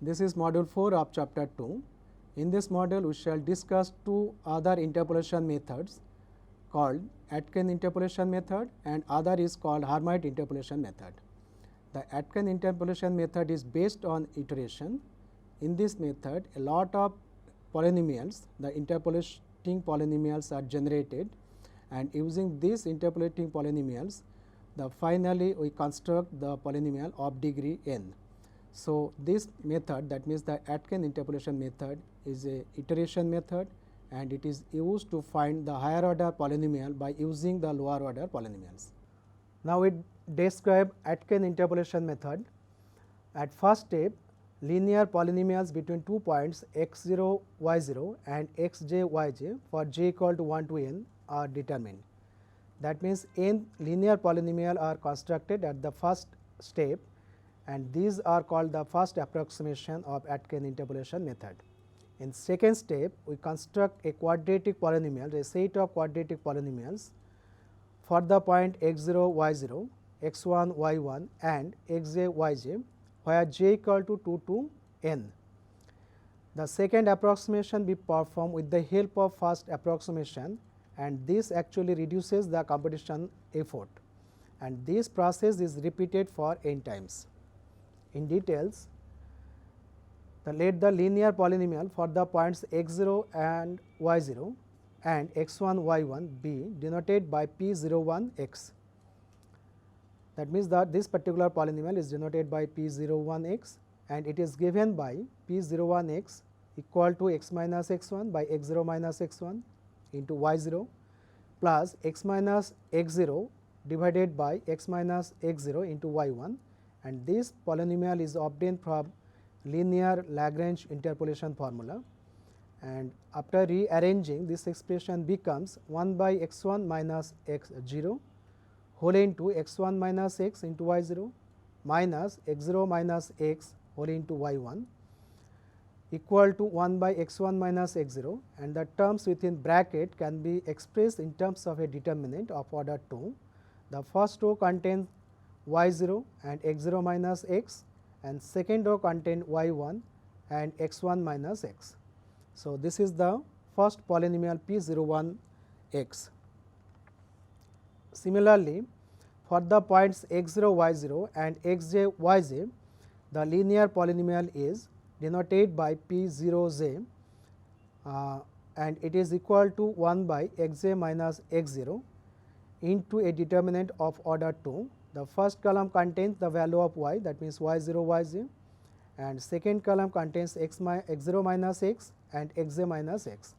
This is module 4 of chapter 2. In this module, we shall discuss two other interpolation methods called Aitken interpolation method and other is called Hermite interpolation method. The Aitken interpolation method is based on iteration. In this method, a lot of polynomials, the interpolating polynomials are generated, and using these interpolating polynomials, finally we construct the polynomial of degree n. So, this method, that means the Aitken interpolation method, is a iteration method and it is used to find the higher order polynomial by using the lower order polynomials. Now, we describe Aitken interpolation method. At first step, linear polynomials between 2 points x 0 y 0 and x j y j for j equal to 1 to n are determined. That means, n linear polynomial are constructed at the first step, and these are called the first approximation of Aitken interpolation method. In second step, we construct a quadratic polynomial, a set of quadratic polynomials for the point x 0 y 0, x 1 y 1 and x j y j, where j equal to 2 to n. The second approximation be performed with the help of first approximation, and this actually reduces the computation effort, and this process is repeated for n times. In details, let the linear polynomial for the points x 0 and y 0 and x 1 y 1 be denoted by p 0 1 x. That means that this particular polynomial is denoted by p 0 1 x, and it is given by p 0 1 x equal to x minus x 1 by x 0 minus x 1 into y 0 plus x minus x 0 divided by x minus x 0 into y 1, and this polynomial is obtained from linear Lagrange interpolation formula, and after rearranging this expression becomes 1 by x 1 minus x 0 whole into x 1 minus x into y 0 minus x 0 minus x whole into y 1 equal to 1 by x 1 minus x 0, and the terms within bracket can be expressed in terms of a determinant of order 2. The first row contains y 0 and x 0 minus x, and second row contains y 1 and x 1 minus x. So, this is the first polynomial p 0 1 x. Similarly, for the points x 0 y 0 and x j y j, the linear polynomial is denoted by p 0 j and it is equal to 1 by x j minus x 0 into a determinant of order 2. The first column contains the value of y, that means y 0 y j, and second column contains x 0 minus x and x j minus x,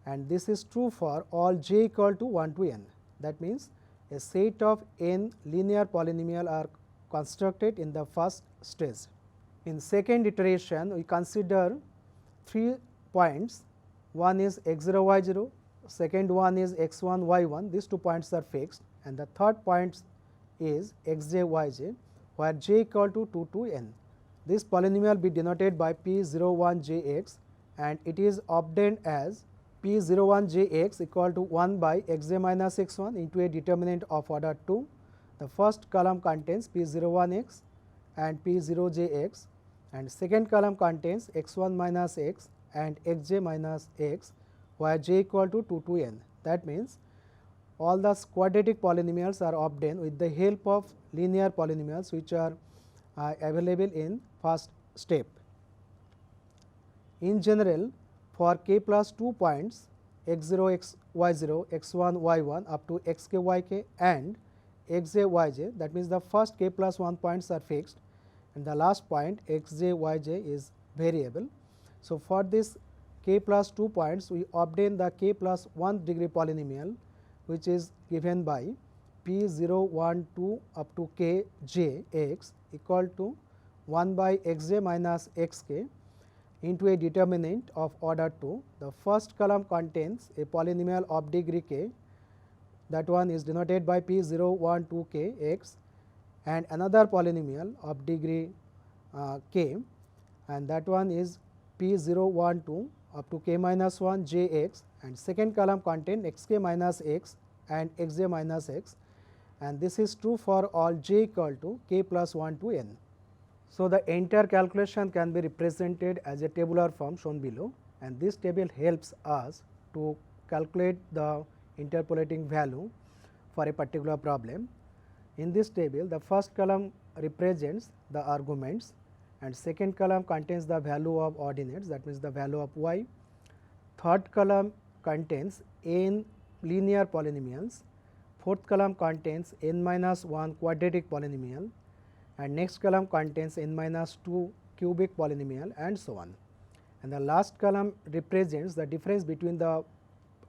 and this is true for all j equal to 1 to n. That means, a set of n linear polynomial are constructed in the first stage. In second iteration, we consider 3 points. One is x 0 y 0, second one is x 1 y 1, these 2 points are fixed, and the third point is x j y j, where j equal to 2 to n. This polynomial be denoted by p 0 1 j x, and it is obtained as p 0 1 j x equal to 1 by x j minus x 1 into a determinant of order 2. The first column contains p 0 1 x and p 0 j x, and second column contains x 1 minus x and x j minus x, where j equal to 2 to n. That means, all the quadratic polynomials are obtained with the help of linear polynomials which are available in first step. In general, for k plus 2 points x 0 x y 0, x 1 y 1 up to x k y k and x j y j, that means the first k plus 1 points are fixed and the last point x j y j is variable. So, for this k plus 2 points, we obtain the k plus 1 degree polynomial, which is given by p 0 1 2 up to k j x equal to 1 by x j minus x k into a determinant of order 2. The first column contains a polynomial of degree k, that one is denoted by p 0 1 2 k x, and another polynomial of degree k, and that one is p 0 1 2 up to k minus 1 j x, and second column contain x k minus x and x j minus x, and this is true for all j equal to k plus 1 to n. So, the entire calculation can be represented as a tabular form shown below, and this table helps us to calculate the interpolating value for a particular problem. In this table, the first column represents the arguments and second column contains the value of ordinates, that means the value of y. Third column contains n linear polynomials, fourth column contains n minus 1 quadratic polynomial, and next column contains n minus 2 cubic polynomial, and so on. And the last column represents the difference between the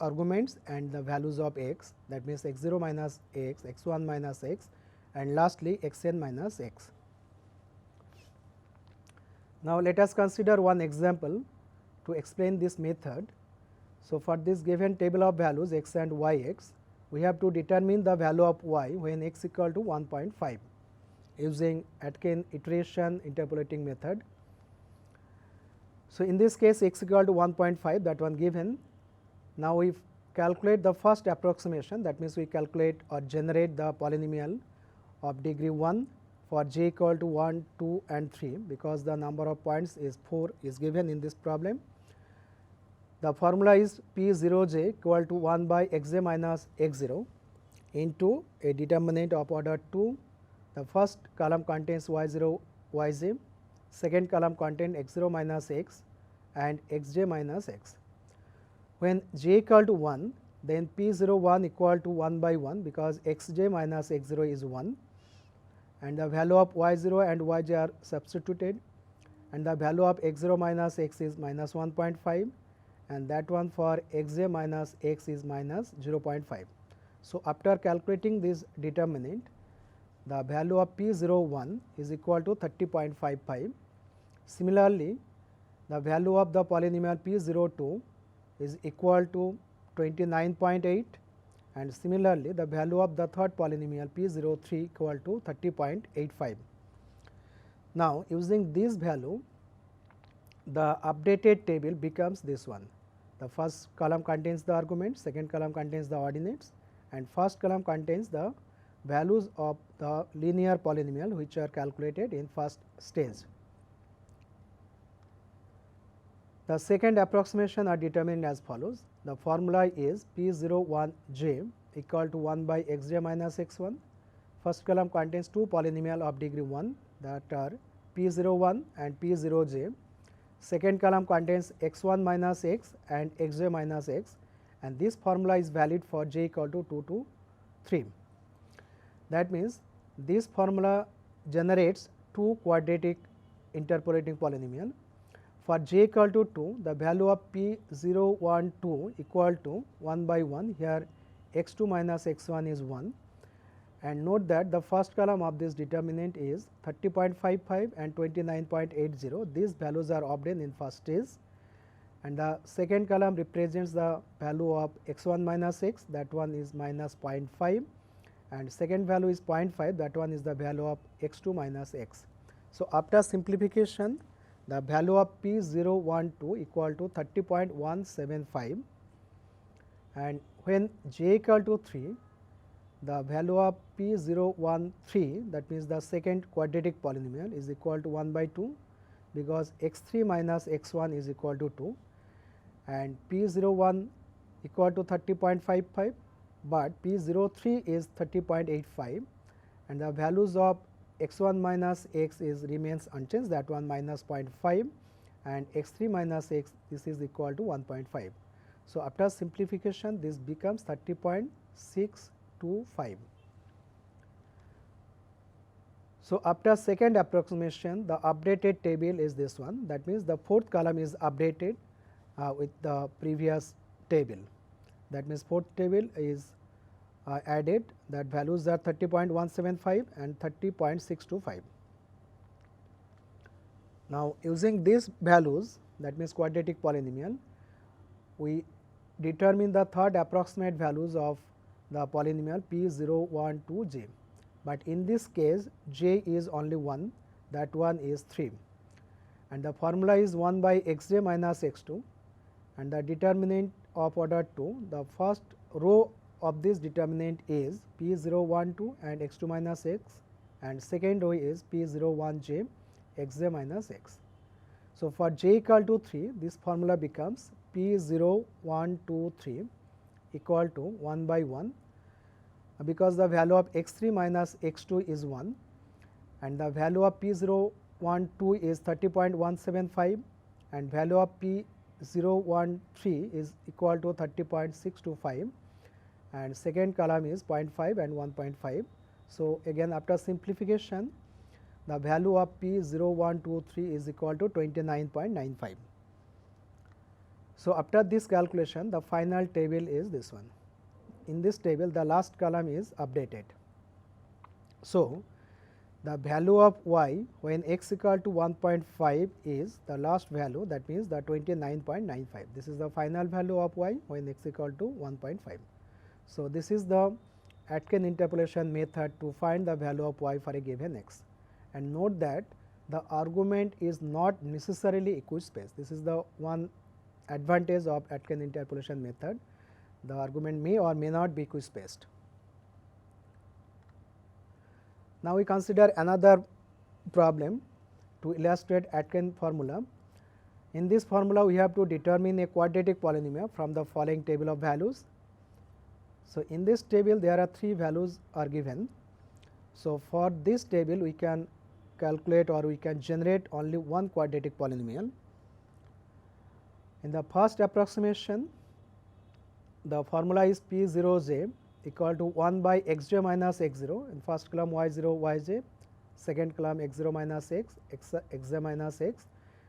arguments and the values of x, that means x 0 minus x, x 1 minus x, and lastly x n minus x. Now, let us consider one example to explain this method. So, for this given table of values x and y x, we have to determine the value of y when x equal to 1.5 using Aitken iteration interpolating method. So, in this case x equal to 1.5, that one given. Now, we calculate the first approximation, that means we calculate or generate the polynomial of degree 1 for j equal to 1, 2 and 3, because the number of points is 4 is given in this problem. The formula is p 0 j equal to 1 by x j minus x 0 into a determinant of order 2. The first column contains y 0 y j, second column contains x 0 minus x and x j minus x. When j equal to 1, then p 0 1 equal to 1 by 1, because x j minus x 0 is 1, and the value of y 0 and y j are substituted, and the value of x 0 minus x is minus 1.5, and that one for x j minus x is minus 0.5. So, after calculating this determinant, the value of p 0 1 is equal to 30.55. Similarly, the value of the polynomial p 0 2 is equal to 29.8, and similarly the value of the third polynomial p 0 3 equal to 30.85. Now, using this value, the updated table becomes this one. The first column contains the arguments, second column contains the ordinates, and first column contains the values of the linear polynomial which are calculated in first stage. The second approximation are determined as follows. The formula is p 0 1 j equal to 1 by x j minus x 1. First column contains two polynomial of degree 1, that are p 0 1 and p 0 j. Second column contains x 1 minus x and x j minus x, and this formula is valid for j equal to 2 to 3. That means, this formula generates two quadratic interpolating polynomial. For j equal to 2, the value of p 0 1 2 equal to 1 by 1, here x 2 minus x 1 is 1, and note that the first column of this determinant is 30.55 and 29.80. These values are obtained in first stage, and the second column represents the value of x 1 minus x, that one is minus 0.5, and second value is 0.5, that one is the value of x 2 minus x. So, after simplification, the value of p 0 1 2 equal to 30.175, and when j equal to 3, the value of p 0 1 3, that means the second quadratic polynomial, is equal to 1 by 2, because x 3 minus x 1 is equal to 2, and p 0 1 equal to 30.55, but p 0 3 is 30.85, and the values of x 1 minus x is remains unchanged, that one minus 0.5, and x 3 minus x, this is equal to 1.5. So, after simplification, this becomes 30.625. So, after second approximation, the updated table is this one, that means the fourth column is updated with the previous table. That means, fourth table is added, that values are 30.175 and 30.625. Now, using these values, that means quadratic polynomial, we determine the third approximate values of the polynomial p 0 1 2 j, but in this case j is only 1, that one is 3, and the formula is 1 by x j minus x 2, and the determinant of order 2, the first row of this determinant is p 0 1 2 and x 2 minus x, and second row is p 0 1 j xj minus x. So, for j equal to 3, this formula becomes p 0, 1, 2, 3 equal to 1 by 1, because the value of x3 minus x2 is 1 and the value of p 0, 1, 2 is 30.175 and value of p 0, 1, 3 is equal to 30.625 and second column is 0.5 and 1.5. So, again after simplification the value of p 0, 1, 2, 3 is equal to 29.95. So, after this calculation the final table is this one. In this table the last column is updated. So, the value of y when x equal to 1.5 is the last value, that means the 29.95. This is the final value of y when x equal to 1.5. So, this is the Aitken interpolation method to find the value of y for a given x, and note that the argument is not necessarily equispaced. This is the one advantage of Aitken interpolation method. The argument may or may not be equispaced. Now, we consider another problem to illustrate Aitken formula. In this formula, we have to determine a quadratic polynomial from the following table of values. So, in this table there are 3 values are given. So, for this table we can calculate or we can generate only one quadratic polynomial. In the first approximation, the formula is p 0 j equal to 1 by x j minus x 0, in first column y 0 y j, second column x 0 minus x, x j minus x,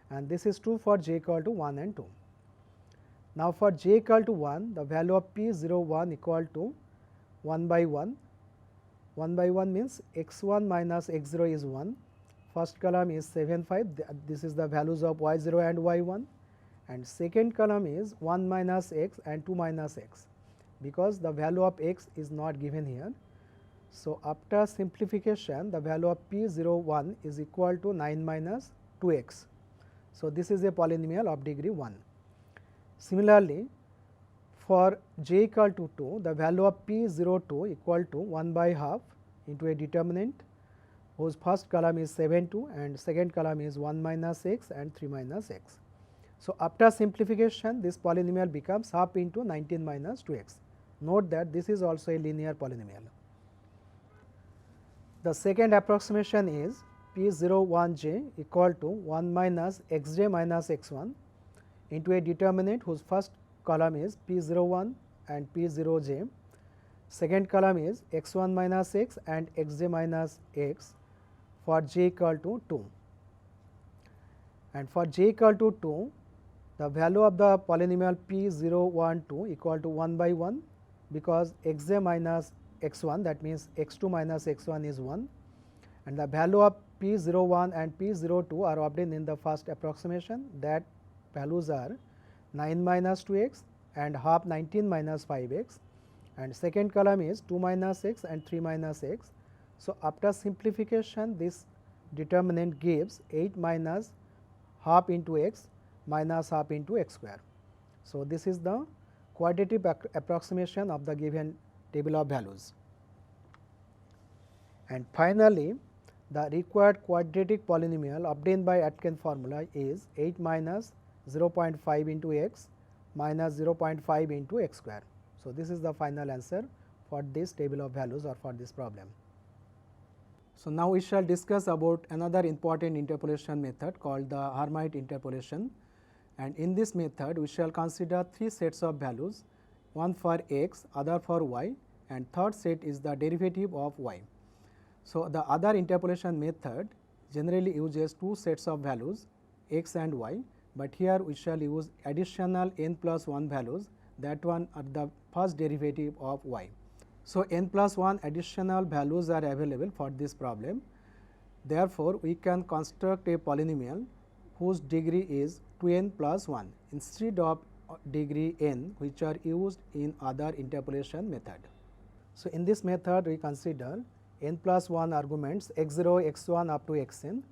and this is true for j equal to 1 and 2. Now, for j equal to 1, the value of p 0 1 equal to 1 by 1. 1 by 1 means x 1 minus x 0 is 1, first column is 7 5, this is the values of y 0 and y 1, and second column is 1 minus x and 2 minus x, because the value of x is not given here. So, after simplification the value of p 0 1 is equal to 9 minus 2 x. So, this is a polynomial of degree 1. Similarly, for j equal to 2, the value of p 0 2 equal to 1 by half into a determinant whose first column is 7 2 and second column is 1 minus x and 3 minus x. So, after simplification this polynomial becomes half into 19 minus 2 x. Note that this is also a linear polynomial. The second approximation is p 0 1 j equal to 1 minus x j minus x 1 into a determinant whose first column is p 0 1 and p 0 j, second column is x 1 minus x and x j minus x for j equal to 2. And for j equal to 2, the value of the polynomial p 0 1 2 equal to 1 by 1, because x j minus x 1, that means x 2 minus x 1 is 1, and the value of p 0 1 and p 0 2 are obtained in the first approximation, that values are 9 minus 2 x and half 19 minus 5 x, and second column is 2 minus x and 3 minus x. So, after simplification this determinant gives 8 minus half into x minus half into x square. So, this is the quadratic approximation of the given table of values. And finally, the required quadratic polynomial obtained by Aitken formula is 8 minus 0.5 into x minus 0.5 into x square. So, this is the final answer for this table of values or for this problem. So, now we shall discuss about another important interpolation method called the Hermite interpolation, and in this method we shall consider 3 sets of values, one for x, other for y, and third set is the derivative of y. So, the other interpolation method generally uses 2 sets of values x and y, but here we shall use additional n plus 1 values, that one are the first derivative of y. So, n plus 1 additional values are available for this problem. Therefore, we can construct a polynomial whose degree is 2n plus 1 instead of degree n, which are used in other interpolation method. So, in this method we consider n plus 1 arguments x 0, x 1 up to x n,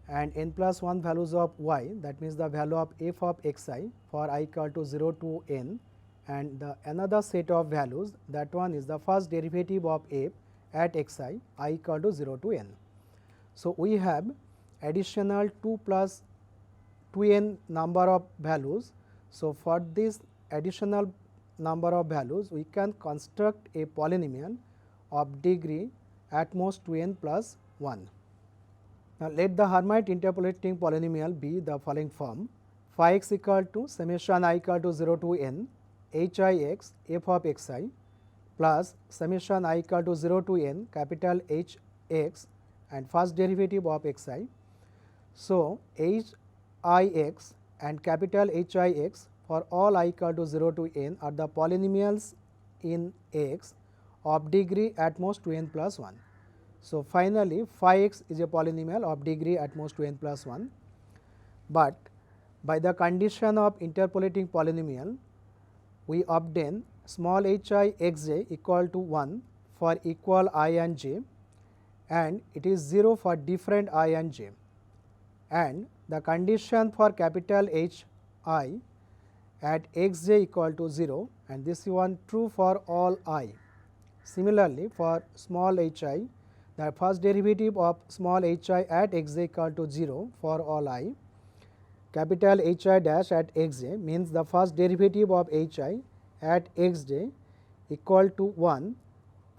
and n plus 1 values of y, that means the value of f of x I for I equal to 0 to n, and the another set of values, that one is the first derivative of f at x I equal to 0 to n. So, we have additional 2 plus 2n number of values. So, for this additional number of values we can construct a polynomial of degree at most 2n plus 1. Now, let the Hermite interpolating polynomial be the following form: phi x equal to summation I equal to 0 to n h I x f of x I plus summation I equal to 0 to n capital H x and first derivative of x I. So, h I x and capital H I x for all I equal to 0 to n are the polynomials in x of degree at most 2n plus 1. So, finally, phi x is a polynomial of degree at most 2n plus 1, but by the condition of interpolating polynomial we obtain small h I x j equal to 1 for equal I and j, and it is 0 for different I and j, and the condition for capital H I at x j equal to 0, and this is one true for all I. Similarly, for small h I, the first derivative of small h I at x j equal to 0 for all I. Capital H I dash at x j means the first derivative of h I at x j equal to 1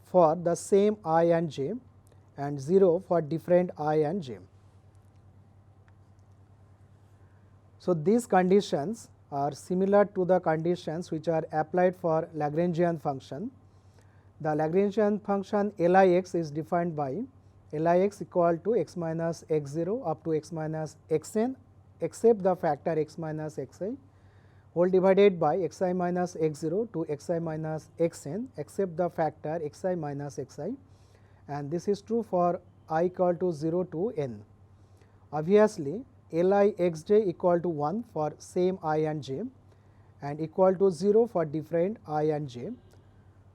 for the same I and j, and 0 for different I and j. So, these conditions are similar to the conditions which are applied for Lagrangian function. The Lagrangian function Lix is defined by Lix equal to x minus x 0 up to x minus x n except the factor x minus x I whole divided by x I minus x 0 to x I minus x n except the factor x I minus x I, and this is true for I equal to 0 to n. Obviously, Lix j equal to 1 for same I and j and equal to 0 for different I and j.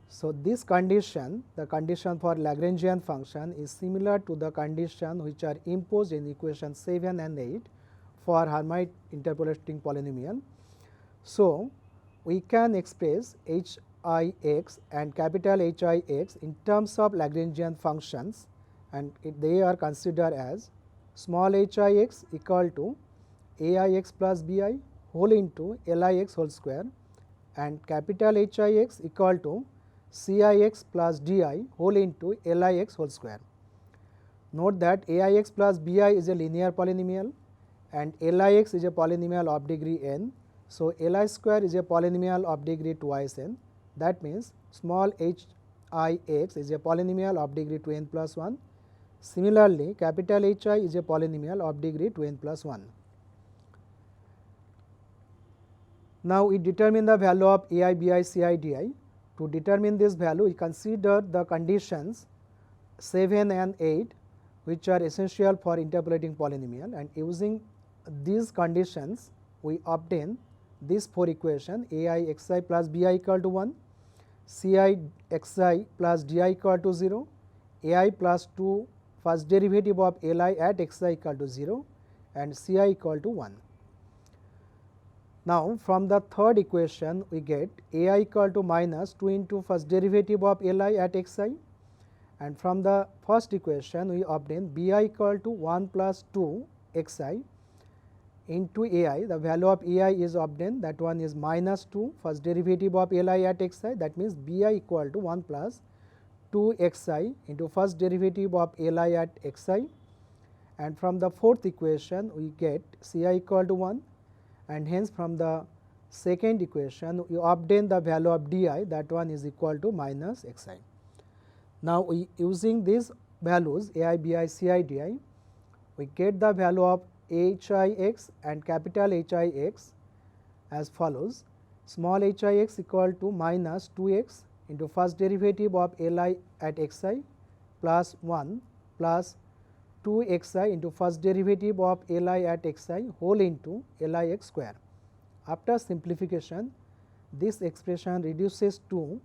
So, this condition, the condition for Lagrangian function, is similar to the condition which are imposed in equation 7 and 8 for Hermite interpolating polynomial. So, we can express h I x and capital H I x in terms of Lagrangian functions, and they are considered as small h I x equal to a I x plus b I whole into L I x whole square, and capital H I x equal to C I x plus d I whole into L I x whole square. Note that a I x plus b I is a linear polynomial and L I x is a polynomial of degree n. So, L I square is a polynomial of degree twice n. That means, small h I x is a polynomial of degree 2n plus 1. Similarly, capital H I is a polynomial of degree 2n plus 1. Now, we determine the value of a I, b I, c I, d I. To determine this value, we consider the conditions 7 and 8 which are essential for interpolating polynomial, and using these conditions we obtain these 4 equations: a I x I plus b I equal to 1, c I x I plus d I equal to 0, a I plus 2 first derivative of L I at x I equal to 0, and c I equal to 1. Now, from the third equation we get a I equal to minus 2 into first derivative of L I at x I, and from the first equation we obtain b I equal to 1 plus 2 x I into a I. The value of a I is obtained, that one is minus 2 first derivative of L I at x I, that means b I equal to 1 plus 2 x I into first derivative of L I at x I, and from the fourth equation we get c I equal to 1, and hence from the second equation you obtain the value of d I, that one is equal to minus x I. Now, we using these values a I, b I, c I, d I, we get the value of h I x and capital H I x as follows: small h I x equal to minus 2 x into first derivative of L I at x I plus 1 plus 2 x I into first derivative of L I at x I whole into L I x square. After simplification, this expression reduces to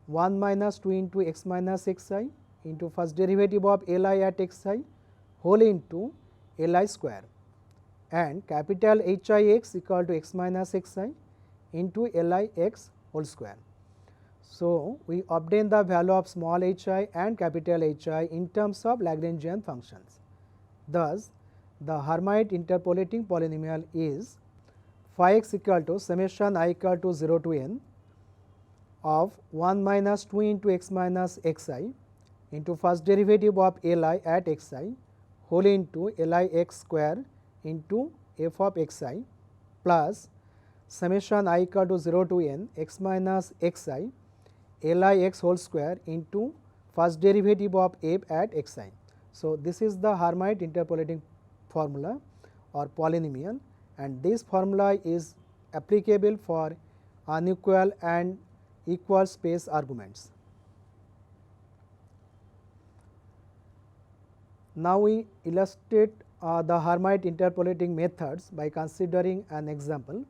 1 minus 2 into x minus x I into first derivative of L I at x I whole into L I square, and capital H I x equal to x minus x I into L I x whole square. So, we obtain the value of small h I and capital H I in terms of Lagrangian functions. Thus, the Hermite interpolating polynomial is phi x equal to summation I equal to 0 to n of 1 minus 2 into x minus xi into first derivative of Li at xi whole into Li x square into f of xi plus summation I equal to 0 to n x minus xi Li x whole square into first derivative of f at xi. So, this is the Hermite interpolating formula or polynomial, and this formula is applicable for unequal and equal space arguments. Now, we illustrate the Hermite interpolating methods by considering an example.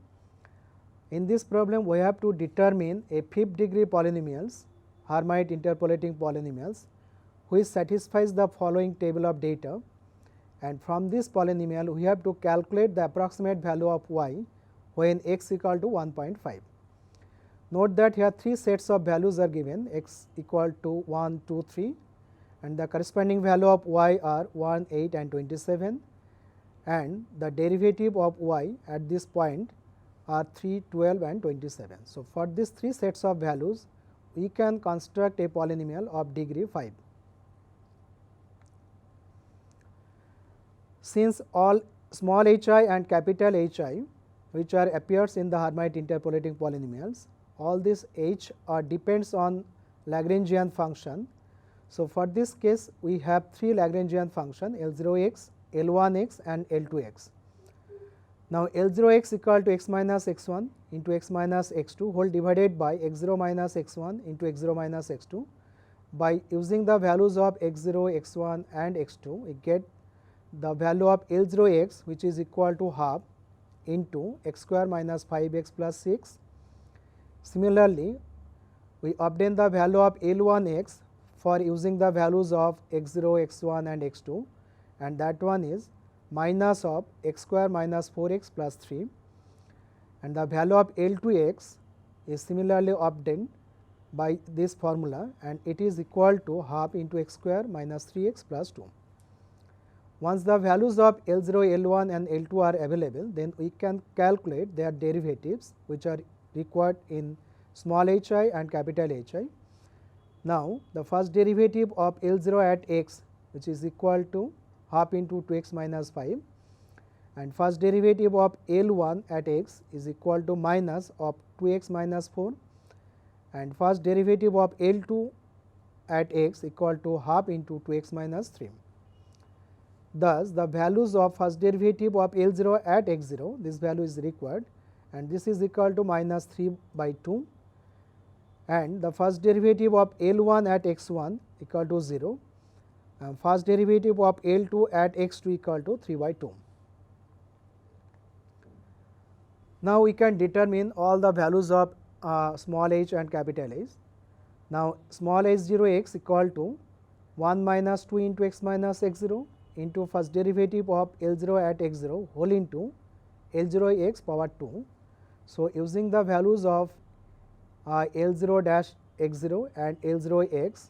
In this problem, we have to determine a fifth degree polynomials, Hermite interpolating polynomials, which satisfies the following table of data, and from this polynomial we have to calculate the approximate value of y when x equal to 1.5. Note that here three sets of values are given, x equal to 1, 2, 3, and the corresponding value of y are 1, 8 and 27, and the derivative of y at this point are 3, 12 and 27. So, for these three sets of values we can construct a polynomial of degree 5. Since all small hi and capital Hi which are appears in the Hermite interpolating polynomials, all this h depends on Lagrangian function. So, for this case we have three Lagrangian function L0x, L1x and L2x. Now, L0x equal to x minus x1 into x minus x2 whole divided by x0 minus x1 into x0 minus x2. By using the values of x0, x1 and x2, we get the value of L0x which is equal to half into x square minus 5x plus 6. Similarly, we obtain the value of L1x for using the values of x0, x1 and x2, and that one is minus of x square minus 4x plus 3, and the value of L2x is similarly obtained by this formula, and it is equal to half into x square minus 3x plus 2. Once the values of L0, L1 and L2 are available, then we can calculate their derivatives which are required in small hi and capital Hi. Now, the first derivative of L0 at x which is equal to half into 2x minus 5, and first derivative of L1 at x is equal to minus of 2x minus 4, and first derivative of L2 at x equal to half into 2x minus 3. Thus, the values of first derivative of L0 at x0, this value is required, and this is equal to minus 3 by 2, and the first derivative of L1 at x1 equal to 0, and first derivative of L2 at x2 equal to 3 by 2. Now, we can determine all the values of small h and capital H. Now, small h0x equal to 1 minus 2 into x minus x0 into first derivative of L0 at x0 whole into L0x power 2. So, using the values of L0 dash x0 and L0x,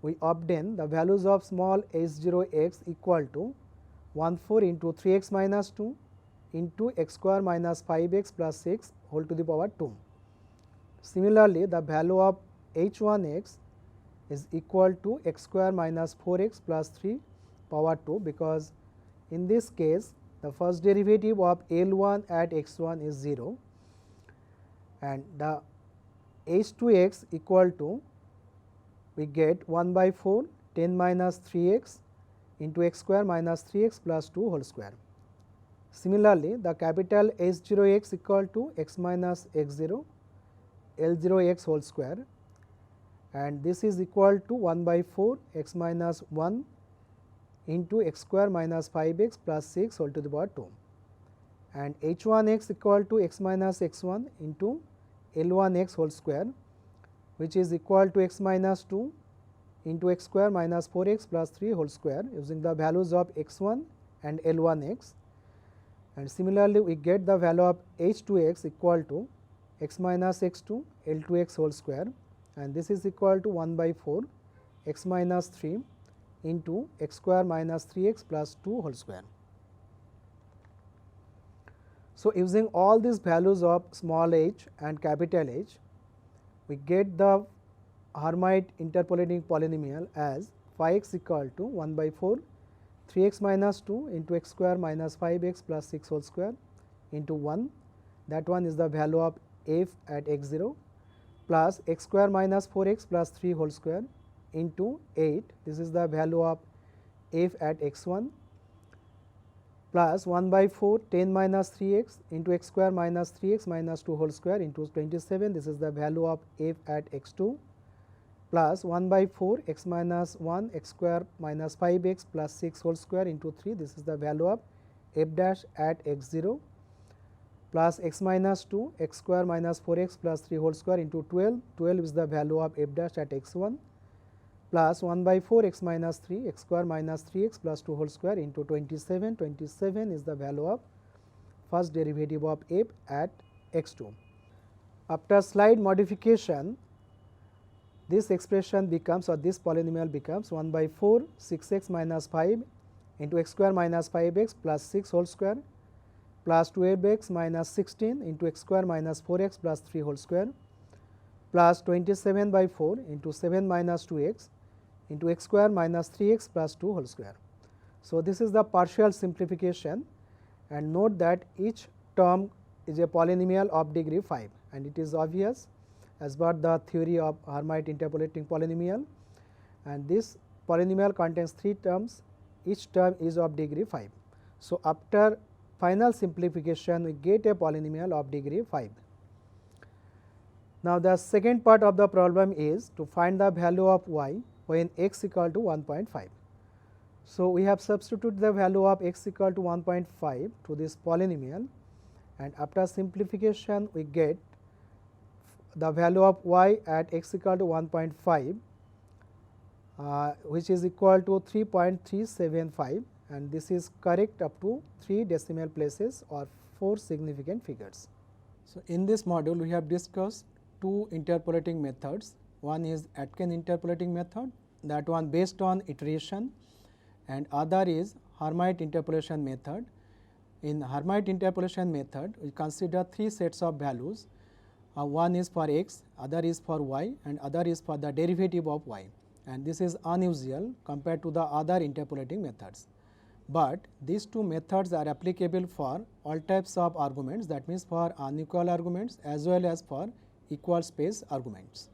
we obtain the values of small h0x equal to 14 into 3x minus 2 into x square minus 5x plus 6 whole to the power 2. Similarly, the value of h1x is equal to x square minus 4x plus 3 power 2, because in this case the first derivative of L1 at x1 is 0, and the h2x equal to we get 1 by 4 10 minus 3x into x square minus 3x plus 2 whole square. Similarly, the capital H0x equal to x minus x0 L0x whole square, and this is equal to 1 by 4 x minus 1 into x square minus 5x plus 6 whole to the power 2, and h1x equal to x minus x1 into L1x whole square, which is equal to x minus 2 into x square minus 4x plus 3 whole square using the values of x1 and L1x, and similarly we get the value of h2x equal to x minus x2 L2x whole square, and this is equal to 1 by 4 x minus 3 into x square minus 3x plus 2 whole square. So, using all these values of small h and capital H, we get the Hermite interpolating polynomial as phi x equal to 1 by 4 3x minus 2 into x square minus 5x plus 6 whole square into 1, that one is the value of f at x 0, plus x square minus 4x plus 3 whole square into 8, this is the value of f at x 1, plus 1 by 4 10 minus 3x into x square minus 3x minus 2 whole square into 27, this is the value of f at x 2, plus 1 by 4 x minus 1 x square minus 5x plus 6 whole square into 3, this is the value of f dash at x 0, plus x minus 2 x square minus 4x plus 3 whole square into 12, 12 is the value of f dash at x 1, plus 1 by 4 x minus 3 x square minus 3x plus 2 whole square into 27, 27 is the value of first derivative of f at x 2. After slight modification, this expression becomes, or this polynomial becomes 1 by 4 6x minus 5 into x square minus 5x plus 6 whole square plus 12x minus 16 into x square minus 4x plus 3 whole square plus 27 by 4 into 7 minus 2x into x square minus 3x plus 2 whole square. So, this is the partial simplification, and note that each term is a polynomial of degree 5, and it is obvious as per the theory of Hermite interpolating polynomial, and this polynomial contains 3 terms, each term is of degree 5. So, after final simplification we get a polynomial of degree 5. Now, the second part of the problem is to find the value of y when x equal to 1.5. So, we have substituted the value of x equal to 1.5 to this polynomial, and after simplification we get the value of y at x equal to 1.5 which is equal to 3.375, and this is correct up to 3 decimal places or 4 significant figures. So, in this module we have discussed 2 interpolating methods. One is Aitken interpolating method, that one based on iteration, and other is Hermite interpolation method. In Hermite interpolation method we consider 3 sets of values, one is for x, other is for y, and other is for the derivative of y, and this is unusual compared to the other interpolating methods. But these 2 methods are applicable for all types of arguments, that means for unequal arguments as well as for equal space arguments.